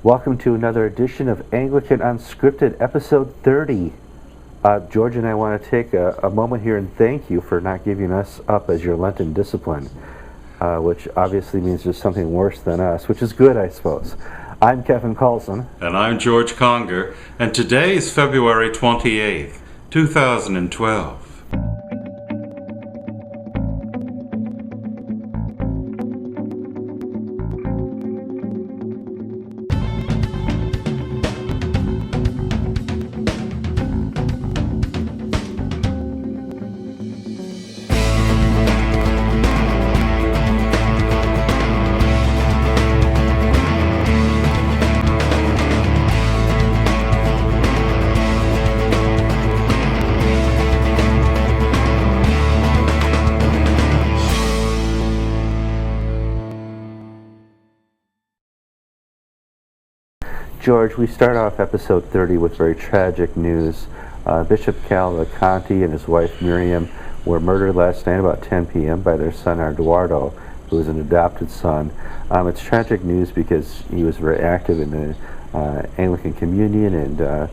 Welcome to another edition of Anglican Unscripted, episode 30. George and I want to take a moment here and thank you for not giving us up as your Lenten discipline, which obviously means there's something worse than us, which is good, I suppose. I'm Kevin Carlson. And I'm George Conger, and today is February 28th, 2012. George, we start off episode 30 with very tragic news. Bishop Cavalcanti and his wife Miriam were murdered last night about 10 p.m. by their son Eduardo, who was an adopted son. It's tragic news because he was very active in the Anglican Communion and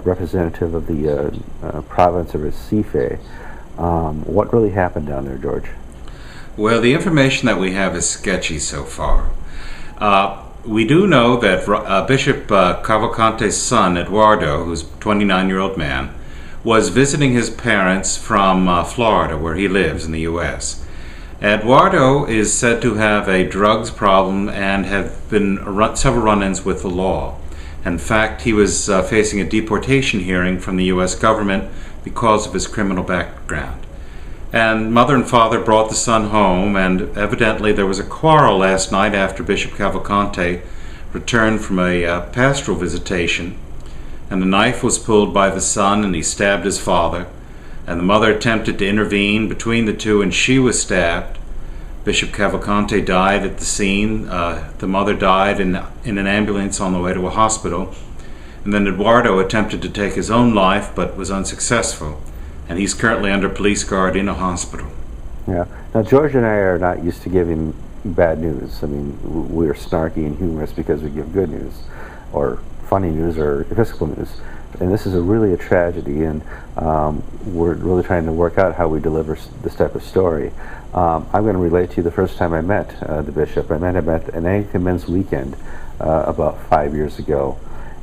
representative of the province of Recife. What really happened down there, George? Well, the information that we have is sketchy so far. We do know that Bishop Cavalcante's son, Eduardo, who's a 29-year-old man, was visiting his parents from Florida, where he lives in the U.S. Eduardo is said to have a drugs problem and have been several run-ins with the law. In fact, he was facing a deportation hearing from the U.S. government because of his criminal background. And mother and father brought the son home, and evidently there was a quarrel last night after Bishop Cavalcante returned from a pastoral visitation, and the knife was pulled by the son and he stabbed his father, and the mother attempted to intervene between the two and she was stabbed. Bishop Cavalcante died at the scene. The mother died in an ambulance on the way to a hospital, and then Eduardo attempted to take his own life but was unsuccessful. And he's currently under police guard in a hospital. Yeah. Now, George and I are not used to giving bad news. I mean, we're snarky and humorous because we give good news, or funny news, or Episcopal news. And this is really a tragedy, and we're really trying to work out how we deliver this type of story. I'm going to relate to you the first time I met the bishop. I met him at an Anglican Men's Weekend about 5 years ago.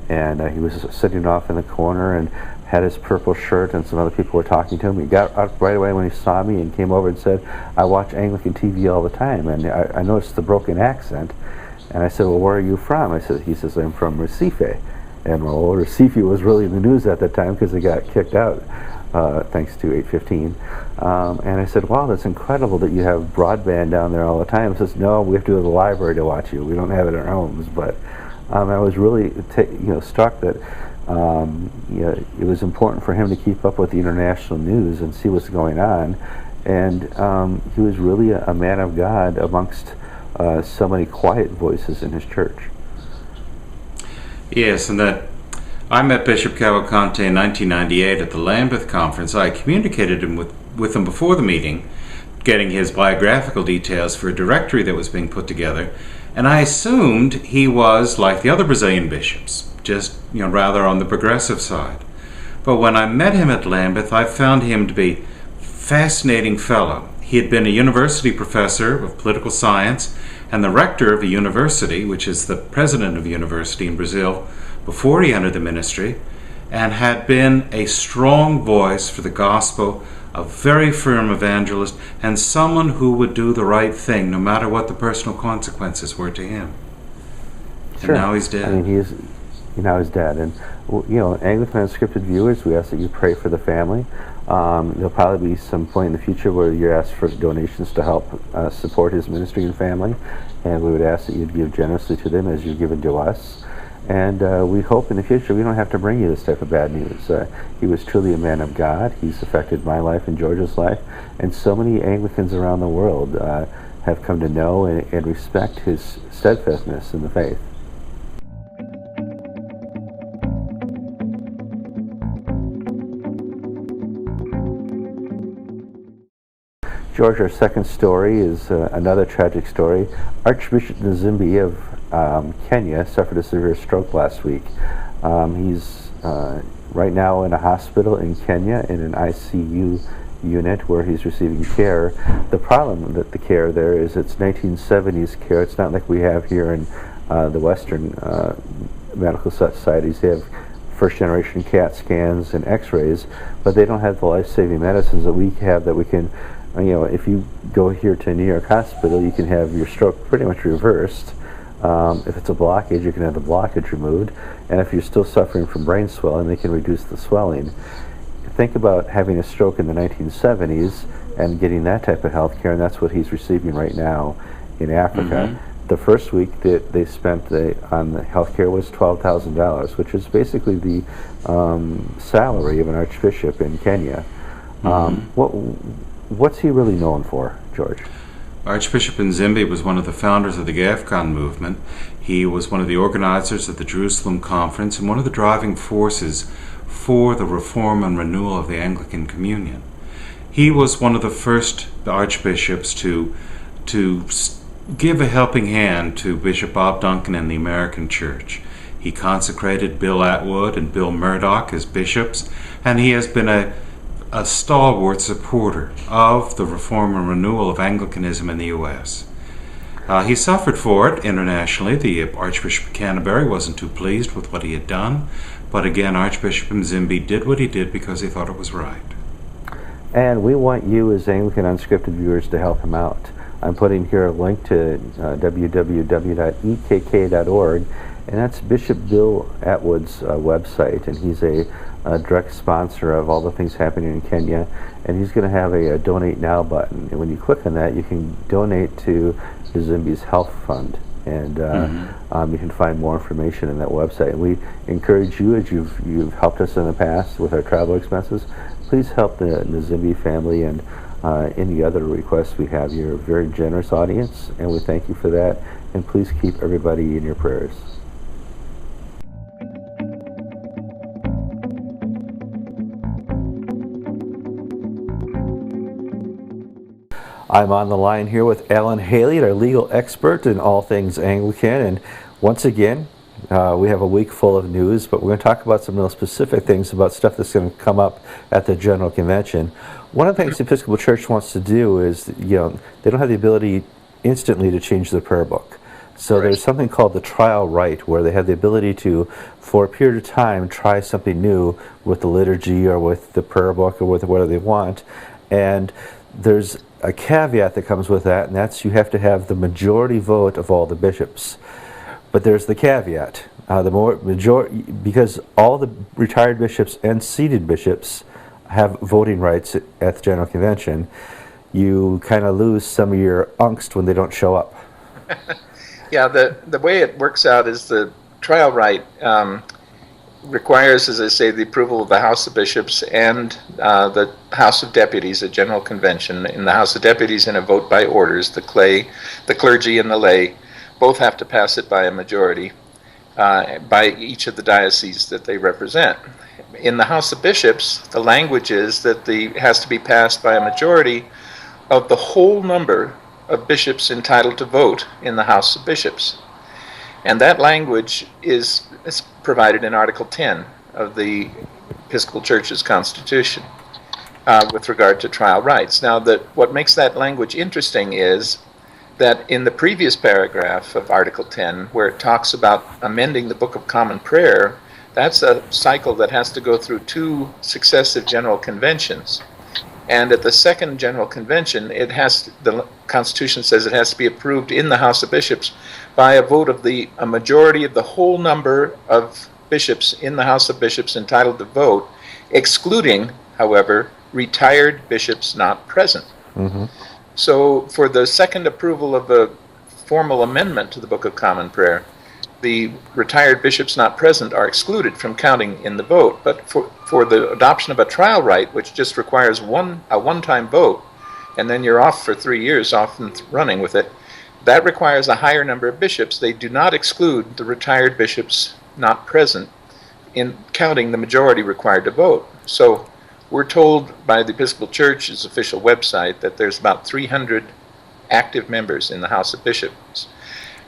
And he was sitting off in the corner and had his purple shirt, and some other people were talking to him. He got up right away when he saw me and came over and said, "I watch Anglican TV all the time." And I noticed the broken accent. And I said, "Well, where are you from?" He says, "I'm from Recife." And well, Recife was really in the news at that time because they got kicked out, thanks to 815. And I said, "Wow, that's incredible that you have broadband down there all the time." He says, "No, we have to go to the library to watch you. We don't have it in our homes." But I was really struck that it was important for him to keep up with the international news and see what's going on. And he was really a man of God amongst so many quiet voices in his church. Yes, and that I met Bishop Cavalcante in 1998 at the Lambeth Conference. I communicated with him before the meeting, getting his biographical details for a directory that was being put together. And I assumed he was like the other Brazilian bishops, just rather on the progressive side. But when I met him at Lambeth, I found him to be a fascinating fellow. He had been a university professor of political science and the rector of a university, which is the president of a university in Brazil, before he entered the ministry, and had been a strong voice for the gospel, a very firm evangelist, and someone who would do the right thing no matter what the personal consequences were to him. Sure. And now he's dead. I mean, he's dead. And Anglican Unscripted viewers, we ask that you pray for the family. There'll probably be some point in the future where you're asked for donations to help support his ministry and family, and we would ask that you'd give generously to them as you've given to us. And we hope in the future we don't have to bring you this type of bad news. He was truly a man of God. He's affected my life and George's life, and so many Anglicans around the world have come to know and respect his steadfastness in the faith. George, our second story is another tragic story. Archbishop Nzimbi of Kenya, suffered a severe stroke last week. He's right now in a hospital in Kenya in an ICU unit where he's receiving care. The problem that the care there is it's 1970s care. It's not like we have here in the Western medical societies. They have first-generation CAT scans and X-rays, but they don't have the life-saving medicines that we have that we can, if you go here to New York Hospital, you can have your stroke pretty much reversed. If it's a blockage, you can have the blockage removed, and if you're still suffering from brain swelling, they can reduce the swelling. Think about having a stroke in the 1970s and getting that type of health care, and that's what he's receiving right now in Africa. Mm-hmm. The first week that they spent on the health care was $12,000, which is basically the salary of an archbishop in Kenya. What's he really known for, George? Archbishop Nzimbi was one of the founders of the GAFCON movement. He was one of the organizers of the Jerusalem Conference and one of the driving forces for the reform and renewal of the Anglican Communion. He was one of the first archbishops to give a helping hand to Bishop Bob Duncan and the American Church. He consecrated Bill Atwood and Bill Murdoch as bishops, and he has been a stalwart supporter of the reform and renewal of Anglicanism in the U.S. He suffered for it internationally. The Archbishop of Canterbury wasn't too pleased with what he had done, but again, Archbishop Nzimbi did what he did because he thought it was right. And we want you as Anglican Unscripted viewers to help him out. I'm putting here a link to www.ekk.org, and that's Bishop Bill Atwood's website, and he's a direct sponsor of all the things happening in Kenya, and he's going to have a Donate Now button, and when you click on that, you can donate to Nzimbi's health fund, and you can find more information on that website. And we encourage you, as you've helped us in the past with our travel expenses, please help the Nzimbi family and any other requests we have. You're a very generous audience, and we thank you for that, and please keep everybody in your prayers. I'm on the line here with Alan Haley, our legal expert in all things Anglican, and once again, we have a week full of news, but we're going to talk about some real specific things about stuff that's going to come up at the General Convention. One of the things the Episcopal Church wants to do is, they don't have the ability instantly to change the prayer book. So there's something called the trial right, where they have the ability to, for a period of time, try something new with the liturgy or with the prayer book or with whatever they want. And there's a caveat that comes with that, and that's you have to have the majority vote of all the bishops. But there's the caveat. Because all the retired bishops and seated bishops have voting rights at the General Convention, you kind of lose some of your angst when they don't show up. Yeah, the way it works out is the trial right requires, as I say, the approval of the House of Bishops and the House of Deputies at General Convention. In the House of Deputies, in a vote by orders, the clergy and the lay both have to pass it by a majority by each of the dioceses that they represent. In the House of Bishops, the language is that it has to be passed by a majority of the whole number of bishops entitled to vote in the House of Bishops. And that language is provided in Article 10 of the Episcopal Church's Constitution with regard to trial rights. Now, what makes that language interesting is that in the previous paragraph of Article 10, where it talks about amending the Book of Common Prayer, that's a cycle that has to go through 2 successive General Conventions. And at the second General Convention, the Constitution says it has to be approved in the House of Bishops by a vote of a majority of the whole number of bishops in the House of Bishops entitled to vote, excluding, however, retired bishops not present. Mm-hmm. So for the second approval of a formal amendment to the Book of Common Prayer, the retired bishops not present are excluded from counting in the vote. But for the adoption of a trial right, which just requires a one-time vote, and then you're off for 3 years, off and running with it, that requires a higher number of bishops. They do not exclude the retired bishops not present in counting the majority required to vote. So we're told by the Episcopal Church's official website that there's about 300 active members in the House of Bishops.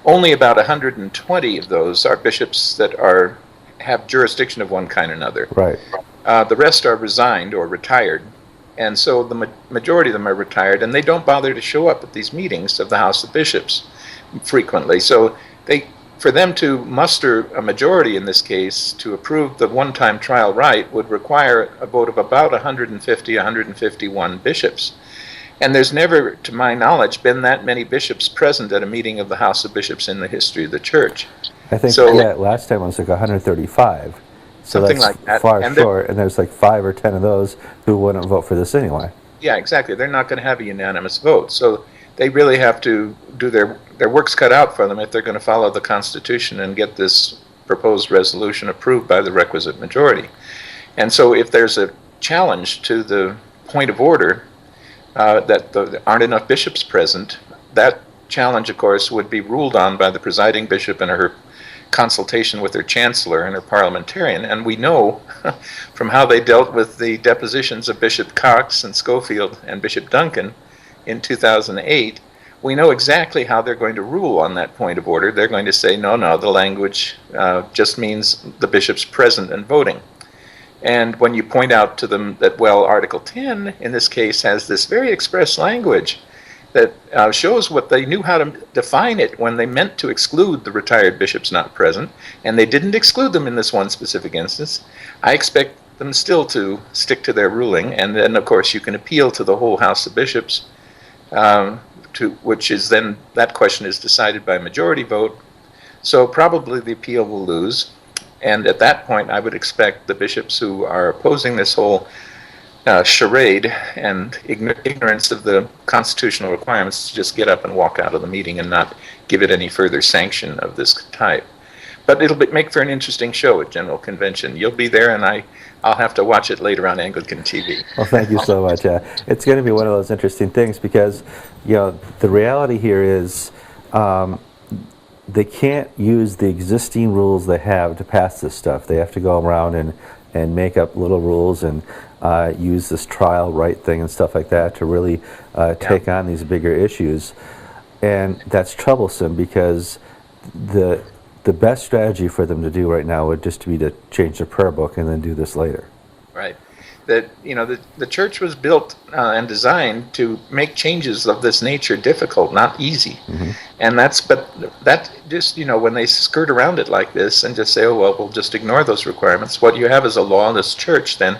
Only about 120 of those are bishops that have jurisdiction of one kind or another. Right. The rest are resigned or retired. And so the majority of them are retired, and they don't bother to show up at these meetings of the House of Bishops frequently. So for them to muster a majority in this case to approve the one-time trial right would require a vote of about 150, 151 bishops. And there's never, to my knowledge, been that many bishops present at a meeting of the House of Bishops in the history of the Church. I think last time it was like 135. So something that's like that. Far short, and there's like 5 or 10 of those who wouldn't vote for this anyway. Yeah, exactly. They're not going to have a unanimous vote. So they really have to do their work's cut out for them if they're going to follow the Constitution and get this proposed resolution approved by the requisite majority. And so if there's a challenge to the point of order that there aren't enough bishops present, that challenge, of course, would be ruled on by the presiding bishop in her consultation with her chancellor and her parliamentarian. And we know from how they dealt with the depositions of Bishop Cox and Schofield and Bishop Duncan in 2008, we know exactly how they're going to rule on that point of order. They're going to say, no, the language just means the bishops present and voting. And when you point out to them that, well, Article 10 in this case has this very express language that shows what they knew how to define it when they meant to exclude the retired bishops not present, and they didn't exclude them in this one specific instance, I expect them still to stick to their ruling. And then, of course, you can appeal to the whole House of Bishops, which is then, that question is decided by majority vote. So probably the appeal will lose. And at that point, I would expect the bishops who are opposing this whole charade and ignorance of the constitutional requirements to just get up and walk out of the meeting and not give it any further sanction of this type. But it'll make for an interesting show at General Convention. You'll be there, and I'll have to watch it later on Anglican TV. Well, thank you so much. It's going to be one of those interesting things because, the reality here is they can't use the existing rules they have to pass this stuff. They have to go around and make up little rules and use this trial right thing and stuff like that to really take on these bigger issues. And that's troublesome because the best strategy for them to do right now would just be to change the prayer book and then do this later. Right. The church was built and designed to make changes of this nature difficult, not easy. Mm-hmm. And that just, when they skirt around it like this and just say, oh, well, we'll just ignore those requirements, what you have is a lawless church then.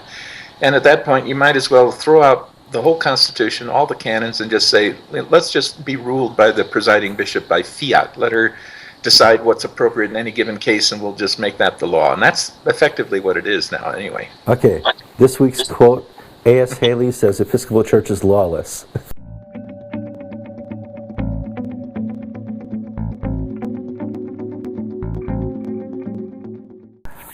And at that point, you might as well throw out the whole Constitution, all the canons, and just say, let's just be ruled by the presiding bishop by fiat. Let her decide what's appropriate in any given case, and we'll just make that the law. And that's effectively what it is now, anyway. Okay, this week's quote, A.S. Haley says, Episcopal Church is lawless.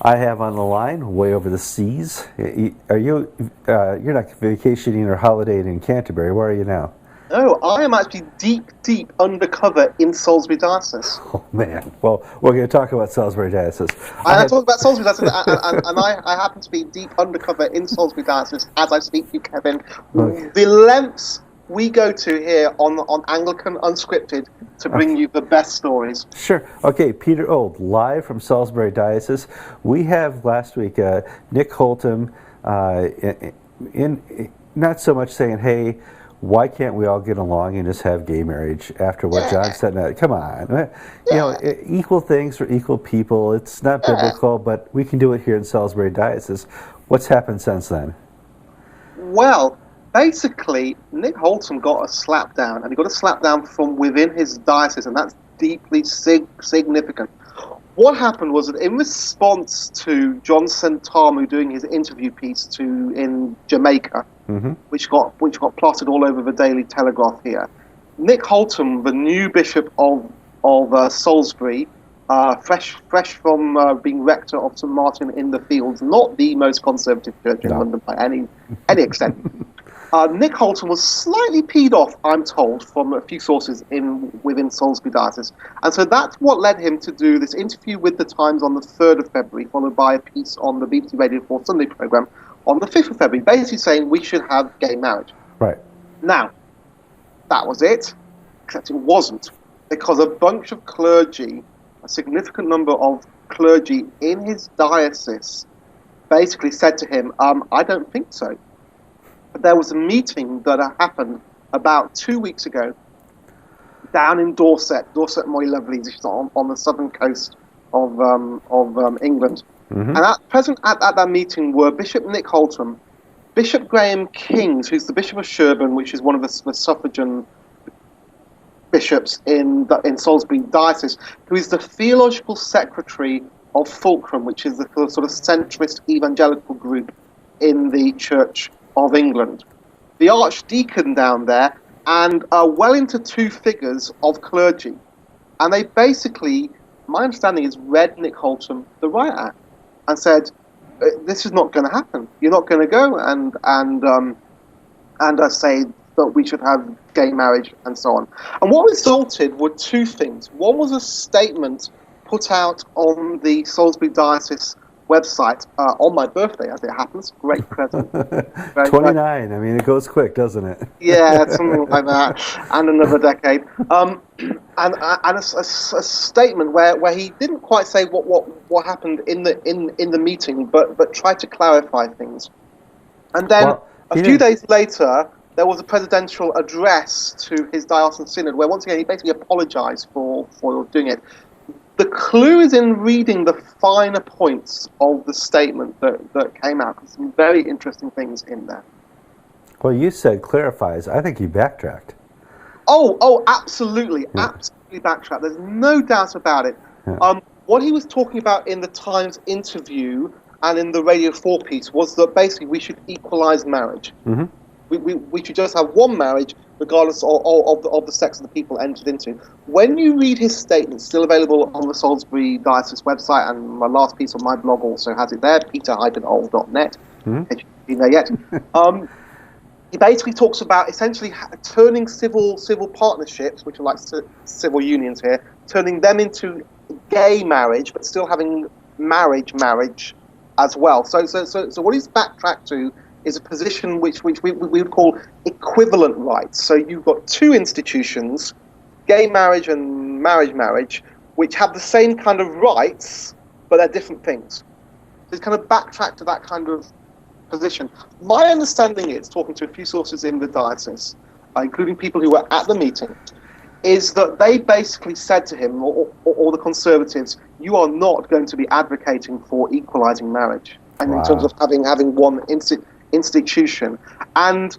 I have on the line, way over the seas. Are you? You're not vacationing or holidaying in Canterbury. Where are you now? No, I am actually deep undercover in Salisbury Diocese. Oh man! Well, we're going to talk about Salisbury Diocese. I talk about Salisbury Diocese, and I happen to be deep undercover in Salisbury Diocese as I speak to you, Kevin. Okay. The lengths we go to here on Anglican Unscripted to bring you the best stories. Sure. Okay, Peter Old, live from Salisbury Diocese. We have last week Nick Holton in not so much saying, hey, why can't we all get along and just have gay marriage after what John said? Come on. Equal things for equal people. It's not biblical, but we can do it here in Salisbury Diocese. What's happened since then? Well, basically, Nick Holton got a slap down, and he got a slap down from within his diocese, and that's deeply significant. What happened was that in response to John Sentamu doing his interview piece in Jamaica, mm-hmm. which got plastered all over the Daily Telegraph here, Nick Holton, the new bishop of Salisbury, fresh from being rector of St Martin in the Fields, not the most conservative church in London by any extent. Nick Holton was slightly peed off, I'm told, from a few sources within Salisbury Diocese. And so that's what led him to do this interview with The Times on the 3rd of February, followed by a piece on the BBC Radio 4 Sunday programme on the 5th of February, basically saying we should have gay marriage. Right. Now, that was it, except it wasn't. because a bunch of clergy, a significant number of clergy in his diocese, basically said to him, I don't think so. But there was a meeting that happened about 2 weeks ago down in Dorset, Moy Lovely, which is on the southern coast of England. Mm-hmm. And at that meeting were Bishop Nick Holton, Bishop Graham Kings, who's the Bishop of Sherborne, which is one of the suffragan bishops in Salisbury Diocese, who is the theological secretary of Fulcrum, which is the sort of centrist evangelical group in the Church of England. The Archdeacon down there, and well into 2 figures of clergy. And they basically, my understanding is, read Nick Holton the Riot Act and said, this is not going to happen. You're not going to go and say that we should have gay marriage and so on. And what resulted were 2 things. One was a statement put out on the Salisbury Diocese website on my birthday, as it happens. Great present. 29. I mean, it goes quick, doesn't it? Yeah, something like that. And another decade. And a statement where he didn't quite say what happened in the meeting, but tried to clarify things. And then a few days later, there was a presidential address to his diocesan synod, where once again he basically apologized for doing it. The clue is in reading the finer points of the statement that came out. There's some very interesting things in there. Well, you said clarifies. I think you backtracked. Oh, absolutely, absolutely backtracked. There's no doubt about it. Yeah. What he was talking about in the Times interview and in the Radio 4 piece was that basically we should equalize marriage. Mm-hmm. We should just have one marriage, regardless of the sex of the people entered into. When you read his statement, still available on the Salisbury Diocese website, and my last piece on my blog also has it there, peter-old.net, if you've been there yet. He basically talks about essentially turning civil partnerships, which are like civil unions here, turning them into gay marriage, but still having marriage as well. So what he's backtracked to is a position which we would call equivalent rights. So you've got 2 institutions, gay marriage and marriage, which have the same kind of rights, but they're different things. So he's kind of backtracked to that kind of position. My understanding is, talking to a few sources in the diocese, including people who were at the meeting, is that they basically said to him, or the Conservatives, you are not going to be advocating for equalising marriage, and in terms of having one institution. And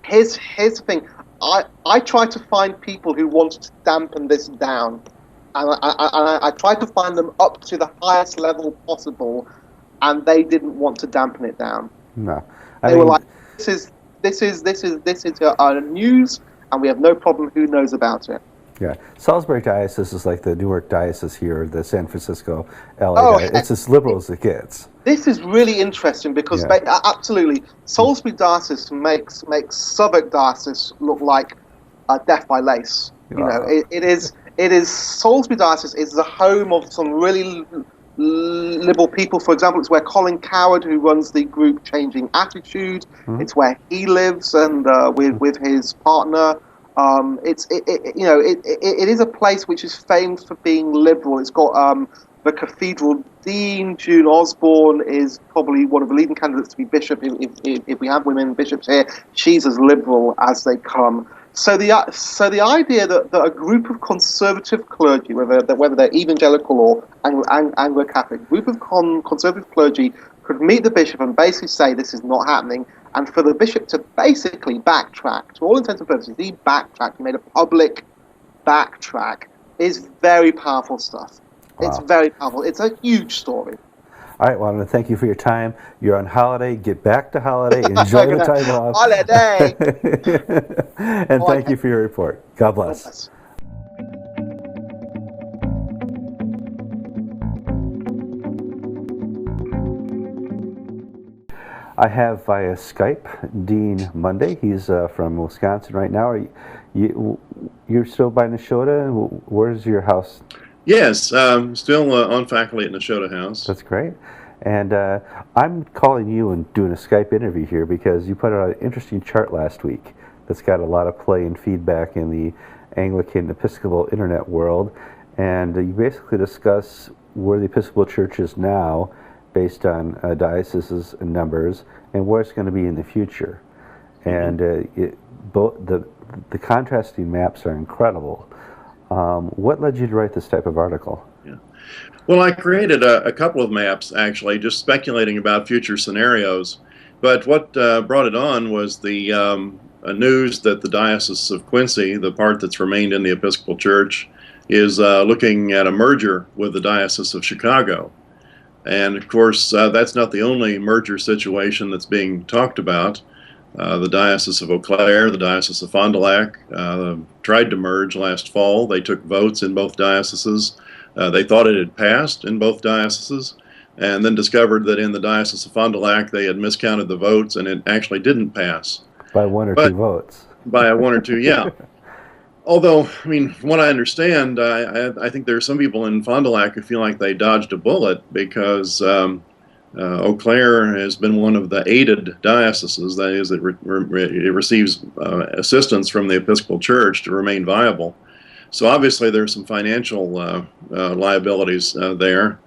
here's the thing. I tried to find people who wanted to dampen this down, and I tried to find them up to the highest level possible, and they didn't want to dampen it down. No, they were like, this is our news, and we have no problem who knows about it. Yeah, Salisbury Diocese is like the Newark Diocese here, the San Francisco, LA Diocese. It's as liberal as it gets. This is really interesting because absolutely, Salisbury Diocese makes Southwark Diocese look like death by lace. You know, it is Salisbury Diocese is the home of some really liberal people. For example, it's where Colin Coward, who runs the group Changing Attitude, it's where he lives, and with his partner. It is a place which is famed for being liberal. It's got the cathedral dean, June Osborne, is probably one of the leading candidates to be bishop. If we have women bishops here, she's as liberal as they come. So the idea that a group of conservative clergy, whether they're evangelical or Anglo-Catholic, group of conservative clergy could meet the bishop and basically say this is not happening, and for the bishop to basically backtrack, to all intents and purposes, he backtracked, he made a public backtrack, is very powerful stuff. Wow. It's very powerful. It's a huge story. All right, well, I want to thank you for your time. You're on holiday. Get back to holiday. Enjoy the time off. Holiday! And thank you for your report. God bless. I have via Skype Dean Monday. He's from Wisconsin right now. You're still by Nashotah? Where's your house? Yes, still on faculty at Nashotah House. That's great. And I'm calling you and doing a Skype interview here because you put out an interesting chart last week that's got a lot of play and feedback in the Anglican Episcopal internet world. And you basically discuss where the Episcopal Church is now based on dioceses and numbers, and where it's going to be in the future. And the contrasting maps are incredible. What led you to write this type of article? Yeah. Well, I created a couple of maps, actually, just speculating about future scenarios. But what brought it on was the news that the Diocese of Quincy, the part that's remained in the Episcopal Church, is looking at a merger with the Diocese of Chicago. And of course, that's not the only merger situation that's being talked about. The Diocese of Eau Claire, the Diocese of Fond du Lac tried to merge last fall. They took votes in both dioceses. They thought it had passed in both dioceses, and then discovered that in the Diocese of Fond du Lac they had miscounted the votes and it actually didn't pass. By one or two votes. By a one or two, yeah. Although, I mean, from what I understand, I think there are some people in Fond du Lac who feel like they dodged a bullet because Eau Claire has been one of the aided dioceses. That is, it receives assistance from the Episcopal Church to remain viable. So obviously there's some financial liabilities there.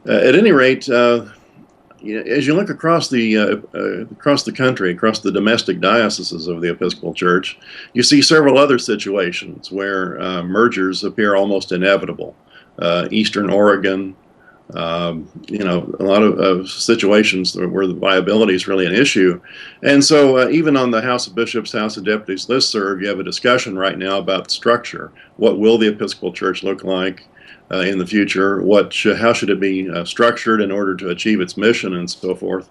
At any rate, as you look across the country, across the domestic dioceses of the Episcopal Church, you see several other situations where mergers appear almost inevitable. Eastern Oregon, a lot of situations where the viability is really an issue. And so even on the House of Bishops, House of Deputies listserv, you have a discussion right now about structure. What will the Episcopal Church look like in the future? How should it be structured in order to achieve its mission and so forth?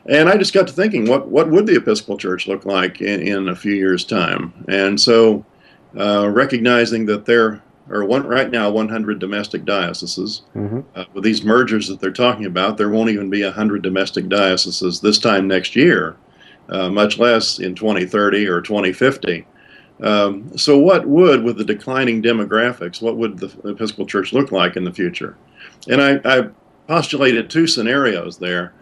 And I just got to thinking, what would the Episcopal Church look like in a few years' time? And so recognizing that there are right now 100 domestic dioceses. With these mergers that they're talking about, there won't even be 100 domestic dioceses this time next year, much less in 2030 or 2050. So what would, with the declining demographics, what would the Episcopal Church look like in the future? And I postulated two scenarios there.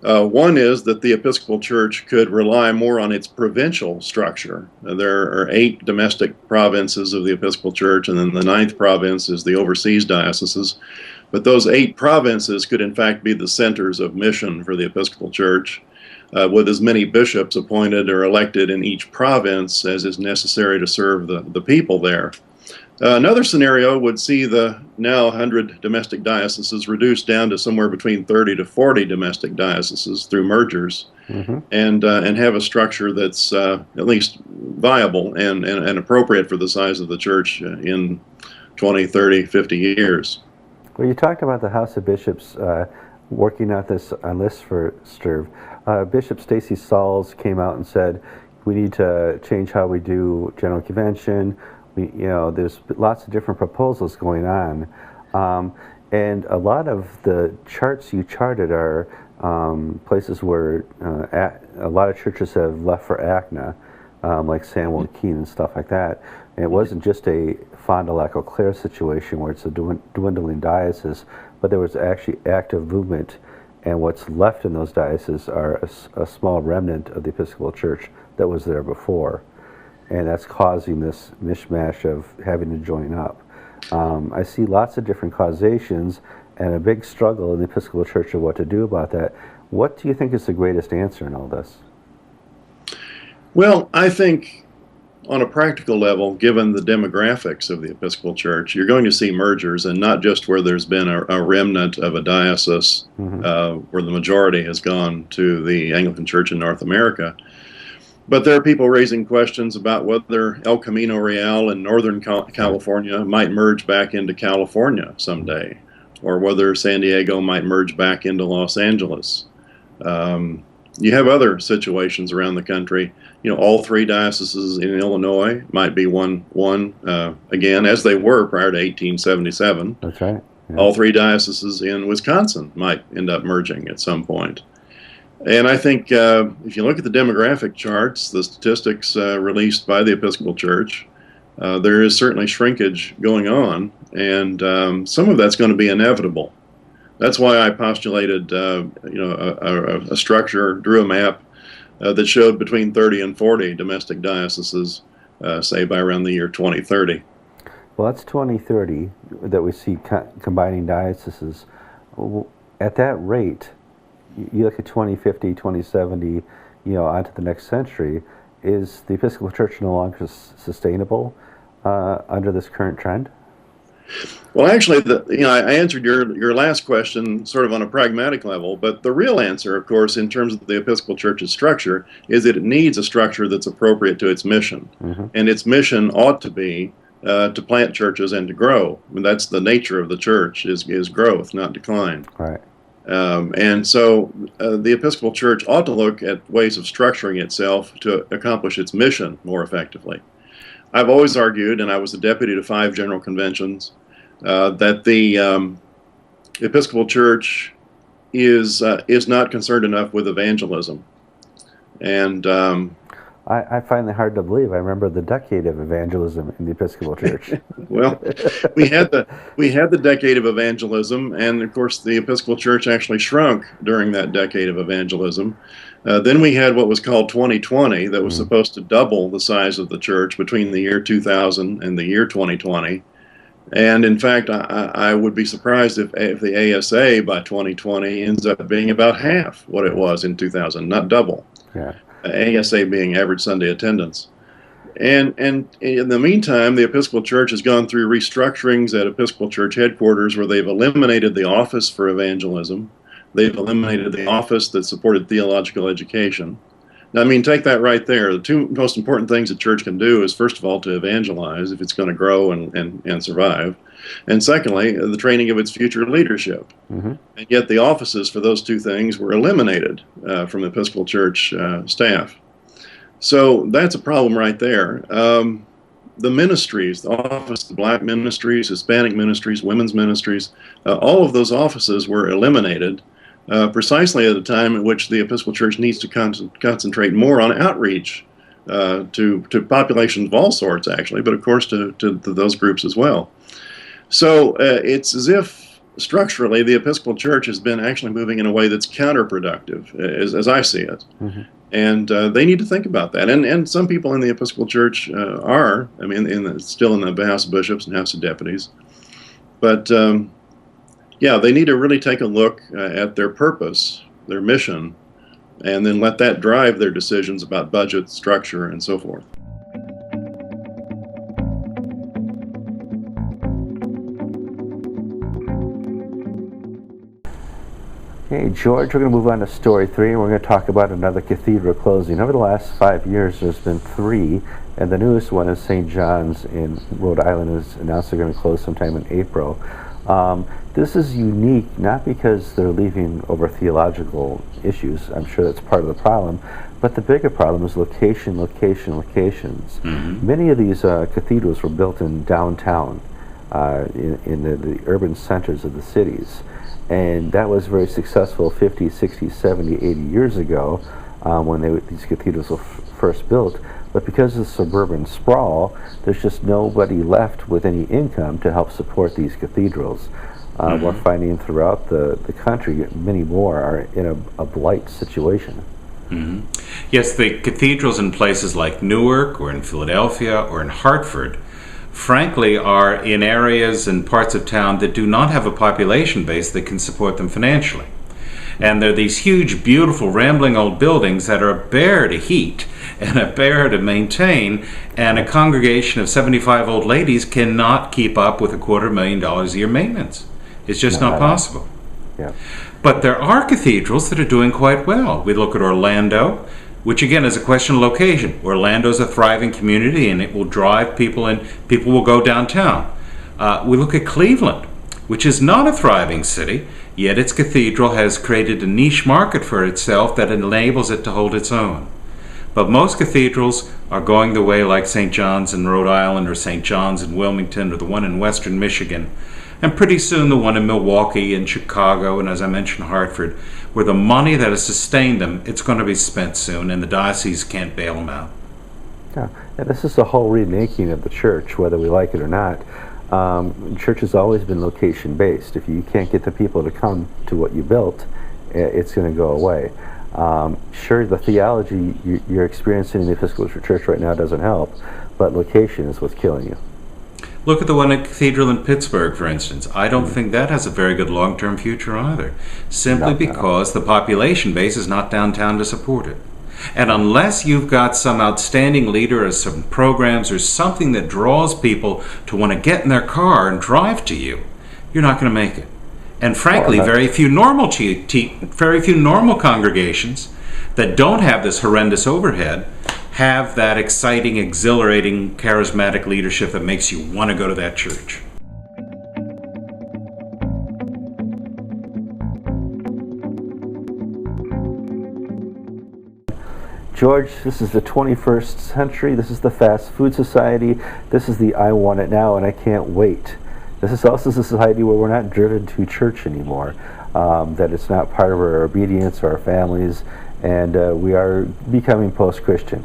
One is that the Episcopal Church could rely more on its provincial structure. There are 8 domestic provinces of the Episcopal Church, and then the 9th province is the overseas dioceses. But those 8 provinces could in fact be the centers of mission for the Episcopal Church, with as many bishops appointed or elected in each province as is necessary to serve the people there. Another scenario would see the now 100 domestic dioceses reduced down to somewhere between 30 to 40 domestic dioceses through mergers, and have a structure that's at least viable and appropriate for the size of the church in 20, 30, 50 years. Well, you talked about the House of Bishops working out this on listserv. Bishop Stacy Sauls came out and said, we need to change how we do General Convention. There's lots of different proposals going on, and a lot of the charts you charted are places where a lot of churches have left for ACNA, like San Joaquin and stuff like that. And it wasn't just a Fond du Lac Eau Claire situation where it's a dwindling diocese, but there was actually active movement, and what's left in those dioceses are a small remnant of the Episcopal Church that was there before. And that's causing this mishmash of having to join up. I see lots of different causations and a big struggle in the Episcopal Church of what to do about that. What do you think is the greatest answer in all this? Well, I think on a practical level, given the demographics of the Episcopal Church, you're going to see mergers, and not just where there's been a remnant of a diocese where the majority has gone to the Anglican Church in North America. But there are people raising questions about whether El Camino Real in Northern California might merge back into California someday, or whether San Diego might merge back into Los Angeles. You have other situations around the country. All 3 dioceses in Illinois might be one again, as they were prior to 1877. That's right. Yeah. All 3 dioceses in Wisconsin might end up merging at some point. And I think if you look at the demographic charts, the statistics released by the Episcopal Church, there is certainly shrinkage going on, and some of that's going to be inevitable. That's why I postulated, a structure, drew a map that showed between 30 and 40 domestic dioceses, say by around the year 2030. Well, that's 2030 that we see combining dioceses. At that rate, you look at 2050, 2070, onto the next century, is the Episcopal Church no longer sustainable under this current trend? Well, actually, I answered your last question sort of on a pragmatic level, but the real answer, of course, in terms of the Episcopal Church's structure, is that it needs a structure that's appropriate to its mission. Mm-hmm. And its mission ought to be to plant churches and to grow. I mean, that's the nature of the church, is growth, not decline. Right. And so the Episcopal Church ought to look at ways of structuring itself to accomplish its mission more effectively. I've always argued, and I was the deputy to 5 general conventions, that the Episcopal Church is not concerned enough with evangelism. And I find that hard to believe. I remember the decade of evangelism in the Episcopal Church. Well, we had the decade of evangelism, and of course the Episcopal Church actually shrunk during that decade of evangelism. Then we had what was called 2020, that was supposed to double the size of the church between the year 2000 and the year 2020. And in fact, I would be surprised if the ASA by 2020 ends up being about half what it was in 2000, not double. Yeah. ASA being average Sunday attendance. And in the meantime, the Episcopal Church has gone through restructurings at Episcopal Church headquarters where they've eliminated the office for evangelism. They've eliminated the office that supported theological education. Now, I mean, take that right there. The 2 most important things a church can do is, first of all, to evangelize if it's going to grow and survive. And secondly, the training of its future leadership. Mm-hmm. And yet the offices for those 2 things were eliminated from the Episcopal Church staff. So that's a problem right there. The ministries, the office of Black ministries, Hispanic ministries, women's ministries, all of those offices were eliminated precisely at a time in which the Episcopal Church needs to concentrate more on outreach to populations of all sorts, actually, but of course to those groups as well. So it's as if structurally the Episcopal Church has been actually moving in a way that's counterproductive, as I see it. Mm-hmm. And they need to think about that. And some people in the Episcopal Church are, I mean, still in the House of Bishops and House of Deputies. But yeah, they need to really take a look at their purpose, their mission, and then let that drive their decisions about budget, structure, and so forth. Okay, George, we're going to move on to story 3, and we're going to talk about another cathedral closing. Over the last 5 years, there's been 3, and the newest one is St. John's in Rhode Island is announced they're going to close sometime in April. This is unique, not because they're leaving over theological issues. I'm sure that's part of the problem, but the bigger problem is locations. Mm-hmm. Many of these cathedrals were built in downtown, in the urban centers of the cities. And that was very successful 50, 60, 70, 80 years ago when these cathedrals were first built. But because of the suburban sprawl, there's just nobody left with any income to help support these cathedrals. We're finding throughout the country, many more are in a blight situation. Mm-hmm. Yes, the cathedrals in places like Newark or in Philadelphia or in Hartford frankly, are in areas and parts of town that do not have a population base that can support them financially. And they're these huge, beautiful, rambling old buildings that are a bear to heat and a bear to maintain, and a congregation of 75 old ladies cannot keep up with $250,000 a year maintenance. It's just not possible. Yeah. But there are cathedrals that are doing quite well. We look at Orlando, which again is a question of location. Orlando's a thriving community and it will drive people in. People will go downtown. We look at Cleveland, which is not a thriving city, yet its cathedral has created a niche market for itself that enables it to hold its own. But most cathedrals are going the way like St. John's in Rhode Island or St. John's in Wilmington or the one in western Michigan, and pretty soon the one in Milwaukee and Chicago and, as I mentioned, Hartford, where the money that has sustained them, it's going to be spent soon, and the diocese can't bail them out. Yeah, and this is the whole remaking of the church, whether we like it or not. Church has always been location-based. If you can't get the people to come to what you built, it's going to go away. Sure, the theology you're experiencing in the Episcopal Church right now doesn't help, but location is what's killing you. Look at the one at Cathedral in Pittsburgh, for instance. I don't think that has a very good long-term future either, simply because the population base is not downtown to support it. And unless you've got some outstanding leader or some programs or something that draws people to want to get in their car and drive to you, you're not going to make it. And frankly, very few normal congregations that don't have this horrendous overhead have that exciting, exhilarating, charismatic leadership that makes you want to go to that church. George, this is the 21st century. This is the fast food society. This is the I want it now and I can't wait. This is also a society where we're not driven to church anymore, that it's not part of our obedience or our families, and we are becoming post-Christian.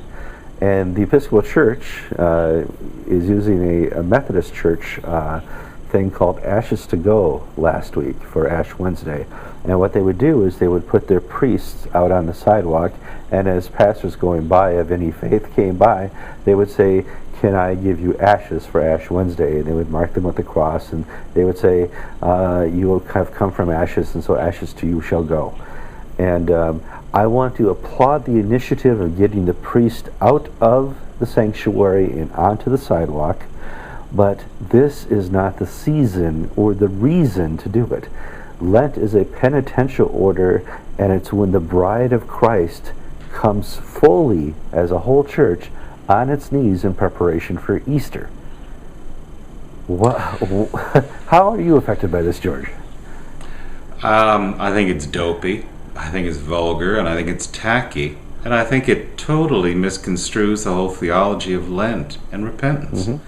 And the Episcopal Church is using a Methodist church thing called Ashes to Go last week for Ash Wednesday. And what they would do is they would put their priests out on the sidewalk, and as pastors going by of any faith came by, they would say, "Can I give you ashes for Ash Wednesday?" And they would mark them with the cross, and they would say, "You have come from ashes, and so ashes to you shall go." And I want to applaud the initiative of getting the priest out of the sanctuary and onto the sidewalk, but this is not the season or the reason to do it. Lent is a penitential order, and it's when the bride of Christ comes fully as a whole church on its knees in preparation for Easter. How are you affected by this, George? I think it's dopey. I think it's vulgar, and I think it's tacky, and I think it totally misconstrues the whole theology of Lent and repentance. Mm-hmm.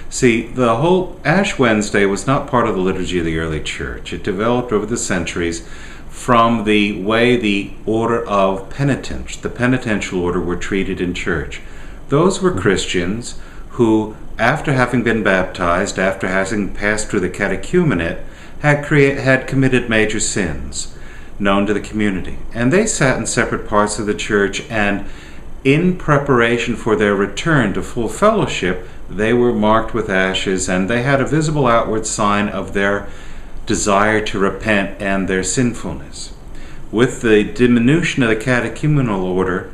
See, the whole Ash Wednesday was not part of the liturgy of the early church. It developed over the centuries from the way the order of penitents, the penitential order, were treated in church. Those were Christians who, after having been baptized, after having passed through the catechumenate, had committed major sins known to the community. And they sat in separate parts of the church, and in preparation for their return to full fellowship, they were marked with ashes, and they had a visible outward sign of their desire to repent and their sinfulness. With the diminution of the catechumenal order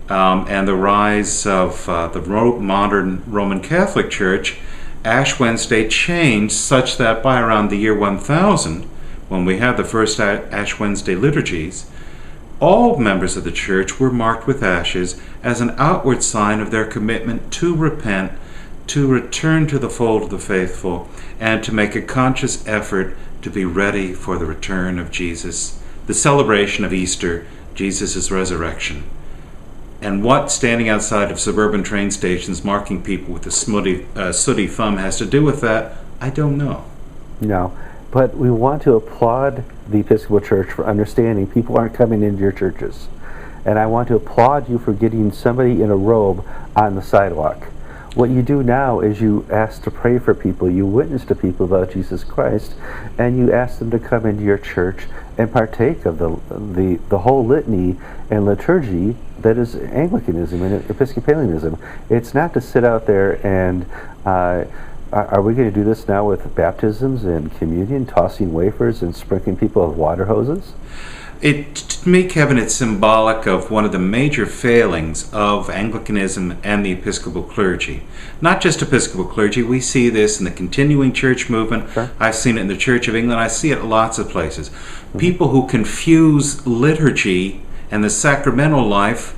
and the rise of the modern Roman Catholic Church, Ash Wednesday changed such that by around the year 1000, when we had the first Ash Wednesday liturgies, all members of the church were marked with ashes as an outward sign of their commitment to repent, to return to the fold of the faithful, and to make a conscious effort to be ready for the return of Jesus, the celebration of Easter, Jesus' resurrection. And what standing outside of suburban train stations marking people with a sooty thumb has to do with that, I don't know. No. But we want to applaud the Episcopal Church for understanding people aren't coming into your churches. And I want to applaud you for getting somebody in a robe on the sidewalk. What you do now is you ask to pray for people, you witness to people about Jesus Christ, and you ask them to come into your church and partake of the whole litany and liturgy that is Anglicanism and Episcopalianism. It's not to sit out there and are we going to do this now with baptisms and communion, tossing wafers and sprinkling people with water hoses? To me, Kevin, it's symbolic of one of the major failings of Anglicanism and the Episcopal clergy. Not just Episcopal clergy, we see this in the continuing church movement. Sure. I've seen it in the Church of England. I see it lots of places. People who confuse liturgy and the sacramental life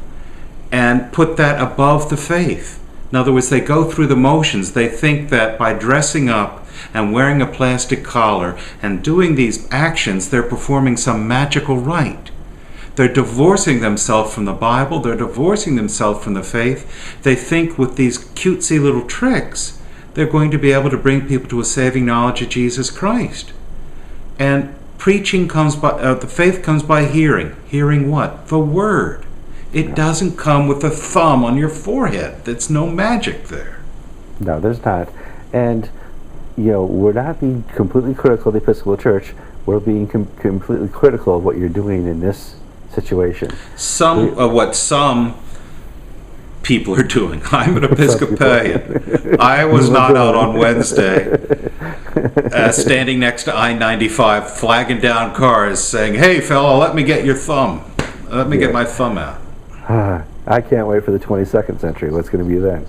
and put that above the faith. In other words, they go through the motions. They think that by dressing up and wearing a plastic collar and doing these actions, they're performing some magical rite. They're divorcing themselves from the Bible. They're divorcing themselves from the faith. They think with these cutesy little tricks, they're going to be able to bring people to a saving knowledge of Jesus Christ. And preaching comes by, the faith comes by hearing. Hearing what? The Word. It doesn't come with a thumb on your forehead. There's no magic there. No, there's not. And, we're not being completely critical of the Episcopal Church. We're being completely critical of what you're doing in this situation. What some people are doing. I'm an Episcopalian. I was not out on Wednesday standing next to I-95 flagging down cars saying, "Hey fella, let me get your thumb. Let me get my thumb out." I can't wait for the 22nd century. What's going to be then?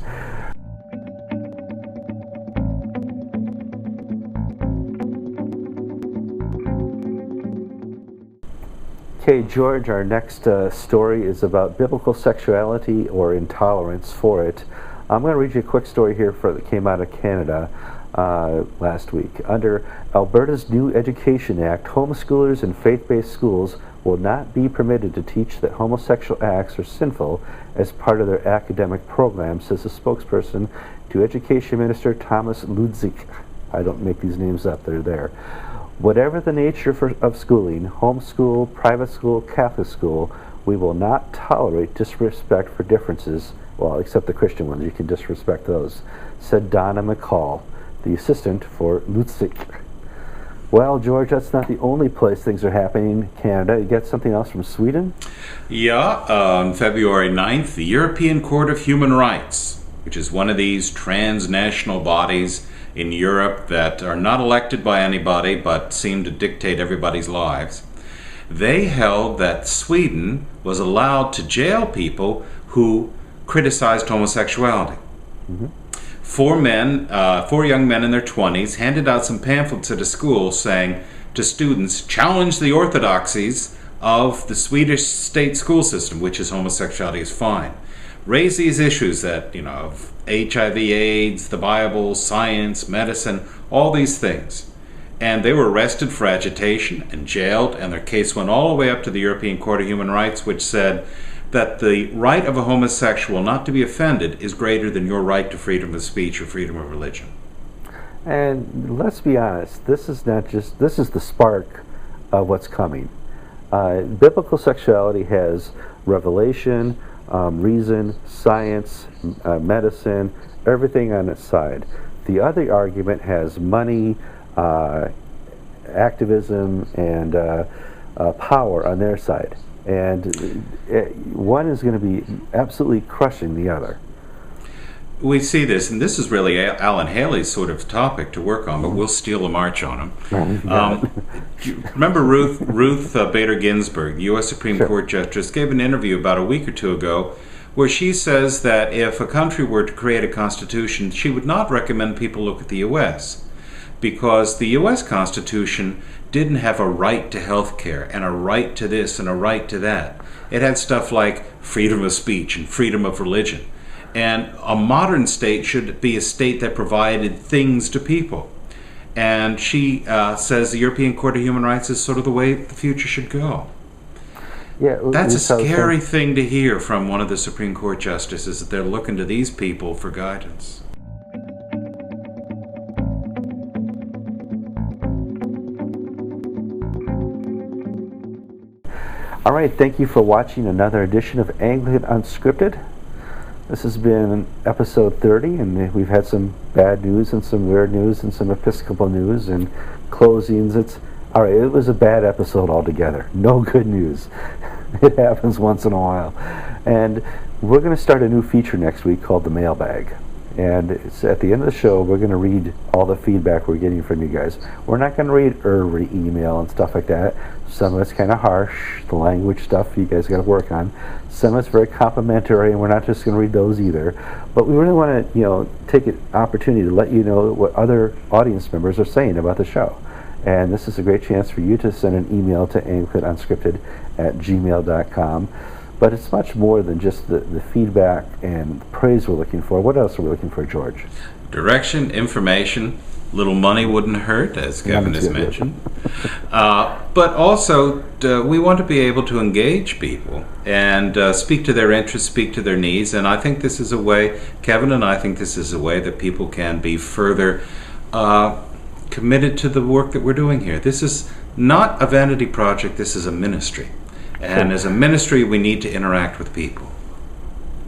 Okay, George, our next story is about biblical sexuality or intolerance for it. I'm going to read you a quick story here that came out of Canada last week. Under Alberta's new Education Act, homeschoolers in faith-based schools will not be permitted to teach that homosexual acts are sinful as part of their academic program, says a spokesperson to Education Minister Thomas Ludzik. I don't make these names up, they're there. Whatever the nature of schooling, homeschool, private school, Catholic school, we will not tolerate disrespect for differences, well, except the Christian ones, you can disrespect those, said Donna McCall, the assistant for Lutzik. Well, George, that's not the only place things are happening in Canada. You get something else from Sweden? Yeah, on February 9th, the European Court of Human Rights, which is one of these transnational bodies in Europe that are not elected by anybody but seem to dictate everybody's lives, they held that Sweden was allowed to jail people who criticized homosexuality. Mm-hmm. Four young men in their 20s handed out some pamphlets at a school saying to students, challenge the orthodoxies of the Swedish state school system, which is homosexuality is fine. Raise these issues that, of HIV, AIDS, the Bible, science, medicine, all these things. And they were arrested for agitation and jailed, and their case went all the way up to the European Court of Human Rights, which said that the right of a homosexual not to be offended is greater than your right to freedom of speech or freedom of religion. And let's be honest, this is the spark of what's coming. Biblical sexuality has revelation, reason, science, medicine, everything on its side. The other argument has money, activism, and power on their side. And one is going to be absolutely crushing the other. We see this, and this is really Alan Haley's sort of topic to work on, but we'll steal a march on him. Remember Ruth Bader Ginsburg, U.S. Supreme Court Justice, gave an interview about a week or two ago where she says that if a country were to create a constitution, she would not recommend people look at the U.S. because the U.S. Constitution didn't have a right to health care and a right to this and a right to that. It had stuff like freedom of speech and freedom of religion. And a modern state should be a state that provided things to people. And she says the European Court of Human Rights is sort of the way the future should go. Yeah, that's a scary thing to hear from one of the Supreme Court justices, that they're looking to these people for guidance. All right, thank you for watching another edition of Anglican Unscripted. This has been episode 30, and we've had some bad news and some weird news and some Episcopal news and closings. It was a bad episode altogether. No good news. It happens once in a while. And we're going to start a new feature next week called the Mailbag. And it's at the end of the show, we're going to read all the feedback we're getting from you guys. We're not going to read every email and stuff like that. Some of it's kind of harsh, the language stuff you guys got to work on. Some of it's very complimentary, and we're not just going to read those either. But we really want to, take an opportunity to let you know what other audience members are saying about the show. And this is a great chance for you to send an email to AnglicanUnscripted@gmail.com. But it's much more than just the feedback and praise we're looking for. What else are we looking for, George? Direction, information, little money wouldn't hurt, as Kevin has mentioned. But also, we want to be able to engage people and speak to their interests, speak to their needs. And I think this is a way, Kevin and I think this is a way that people can be further committed to the work that we're doing here. This is not a vanity project, this is a ministry. And as a ministry, we need to interact with people.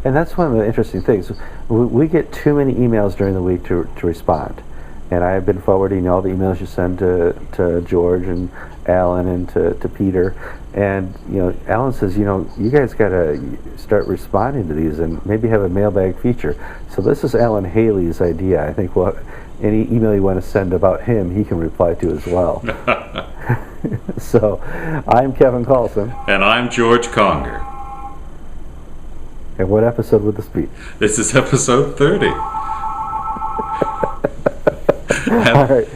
And that's one of the interesting things. We get too many emails during the week to respond. And I have been forwarding all the emails you send to George and Alan and to Peter. And, you know, Alan says, you know, you guys got to start responding to these and maybe have a mailbag feature. So this is Alan Haley's idea. I think any email you want to send about him, he can reply to as well. So, I'm Kevin Carlson. And I'm George Conger. And what episode would this be? This is episode 30. All right.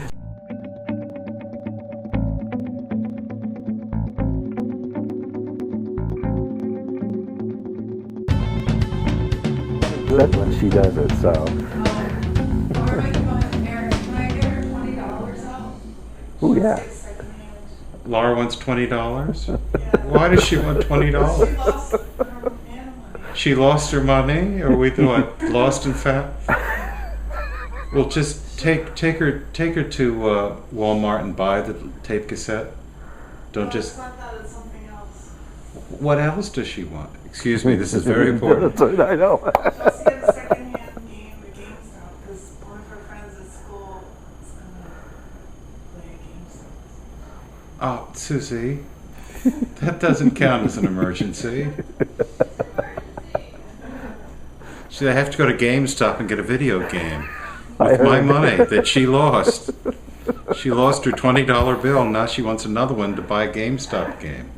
Good when she does it, so. Oh yeah. Laura wants $20. Why does she want $20? She lost her money, or we thought lost in fact. Well, just take her to Walmart and buy the tape cassette. Don't just. Something else. What else does she want? Excuse me, this is very important. I know. Let's get a second-hand game at GameStop because one of her friends at school is going to play at GameStop. Oh, Susie, that doesn't count as an emergency. See, I have to go to GameStop and get a video game with my money that she lost. She lost her $20 bill, and now she wants another one to buy a GameStop game.